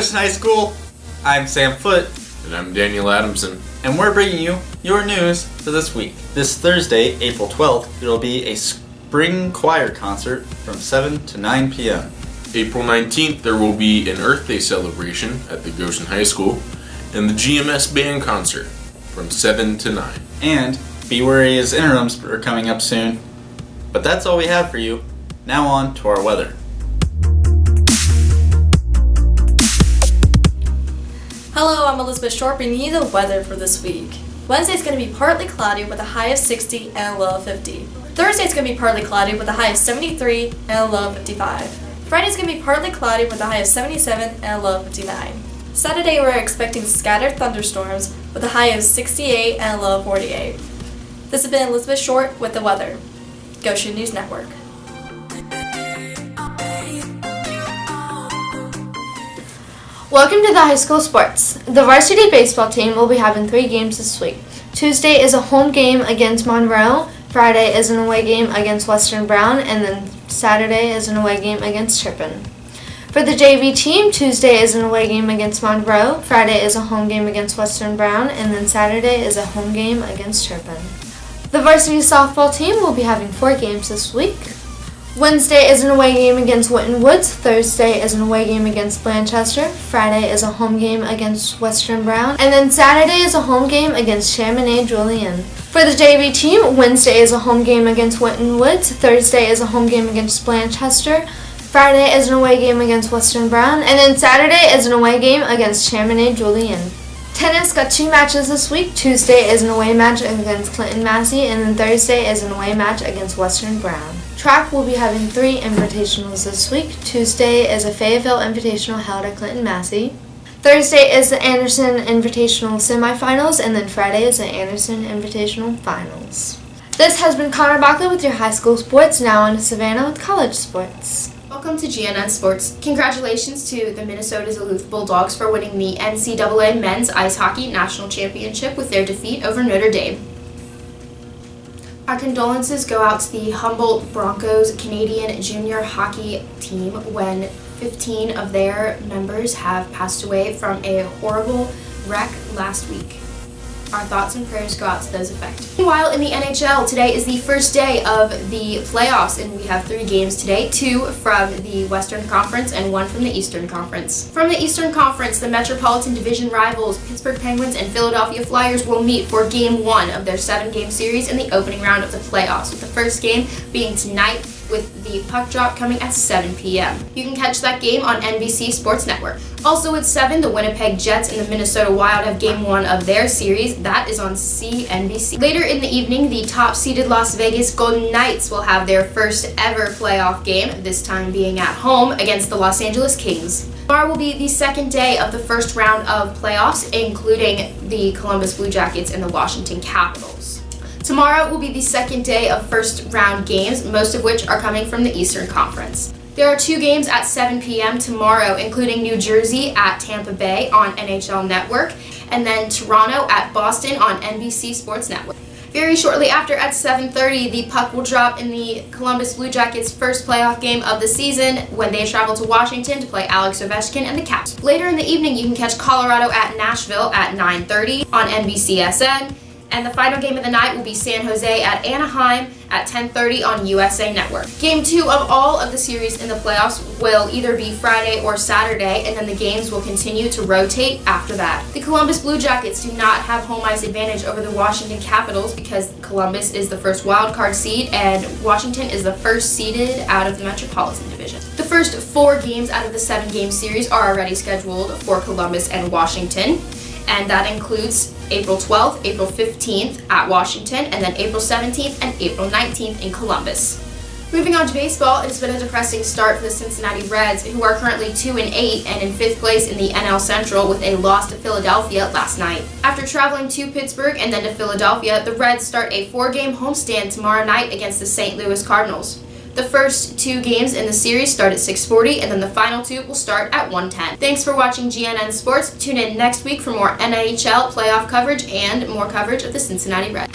Goshen High School. I'm Sam Foote. And I'm Daniel Adamson. And we're bringing you your news for this week. This Thursday, April 12th, there will be a spring choir concert from 7 to 9 p.m. April 19th, there will be an Earth Day celebration at the Goshen High School and the GMS band concert from 7 to 9. And BWRA's interims are coming up soon. But that's all we have for you. Now on to our weather. Hello, I'm Elizabeth Short bringing you the weather for this week. Wednesday is going to be partly cloudy with a high of 60 and a low of 50. Thursday is going to be partly cloudy with a high of 73 and a low of 55. Friday is going to be partly cloudy with a high of 77 and a low of 59. Saturday we're expecting scattered thunderstorms with a high of 68 and a low of 48. This has been Elizabeth Short with the weather. Goshen News Network. Welcome to the high school sports. The varsity baseball team will be having 3 games this week. Tuesday is a home game against Monroe, Friday is an away game against Western Brown, and then Saturday is an away game against Turpin. For the JV team, Tuesday is an away game against Monroe, Friday is a home game against Western Brown, and then Saturday is a home game against Turpin. The varsity softball team will be having 4 games this week. Wednesday is an away game against Winton Woods, Thursday is an away game against Blanchester, Friday is a home game against Western Brown, and then Saturday is a home game against Chaminade Julian. For the JV team, Wednesday is a home game against Winton Woods, Thursday is a home game against Blanchester, Friday is an away game against Western Brown, and then Saturday is an away game against Chaminade Julian. Tennis got 2 matches this week. Tuesday is an away match against Clinton Massey, and then Thursday is an away match against Western Brown. Track will be having 3 invitationals this week. Tuesday is a Fayetteville Invitational held at Clinton Massey. Thursday is the Anderson Invitational semifinals, and then Friday is the Anderson Invitational finals. This has been Connor Backley with your high school sports. Now on to Savannah with college sports. Welcome to GNN Sports. Congratulations to the Minnesota Duluth Bulldogs for winning the NCAA Men's Ice Hockey National Championship with their defeat over Notre Dame. Our condolences go out to the Humboldt Broncos Canadian junior hockey team when 15 of their members have passed away from a horrible wreck last week. Our thoughts and prayers go out to those affected. Meanwhile, in the NHL, today is the first day of the playoffs, and we have 3 games today, 2 from the Western Conference and 1 from the Eastern Conference. From the Eastern Conference, the Metropolitan Division rivals Pittsburgh Penguins and Philadelphia Flyers will meet for Game 1 of their 7-game series in the opening round of the playoffs, with the first game being tonight with the puck drop coming at 7 p.m. You can catch that game on NBC Sports Network. Also at 7, the Winnipeg Jets and the Minnesota Wild have Game 1 of their series. That is on CNBC. Later in the evening, the top-seeded Las Vegas Golden Knights will have their first ever playoff game, this time being at home against the Los Angeles Kings. Tomorrow will be the second day of the first round of playoffs, including the Columbus Blue Jackets and the Washington Capitals. Tomorrow will be the second day of first round games, most of which are coming from the Eastern Conference. There are 2 games at 7 p.m. tomorrow, including New Jersey at Tampa Bay on NHL Network, and then Toronto at Boston on NBC Sports Network. Very shortly after, at 7:30, the puck will drop in the Columbus Blue Jackets' first playoff game of the season when they travel to Washington to play Alex Ovechkin and the Caps. Later in the evening, you can catch Colorado at Nashville at 9:30 on NBCSN. And the final game of the night will be San Jose at Anaheim at 10:30 on USA Network. Game 2 of all of the series in the playoffs will either be Friday or Saturday, and then the games will continue to rotate after that. The Columbus Blue Jackets do not have home ice advantage over the Washington Capitals because Columbus is the first wild card seed and Washington is the first seeded out of the Metropolitan Division. The first 4 games out of the 7-game series are already scheduled for Columbus and Washington, and that includes April 12th, April 15th at Washington, and then April 17th and April 19th in Columbus. Moving on to baseball, it's been a depressing start for the Cincinnati Reds, who are currently 2-8 and in 5th place in the NL Central with a loss to Philadelphia last night. After traveling to Pittsburgh and then to Philadelphia, the Reds start a 4-game homestand tomorrow night against the St. Louis Cardinals. The first 2 games in the series start at 6:40, and then the final 2 will start at 1:10. Thanks for watching GNN Sports. Tune in next week for more NHL playoff coverage and more coverage of the Cincinnati Reds.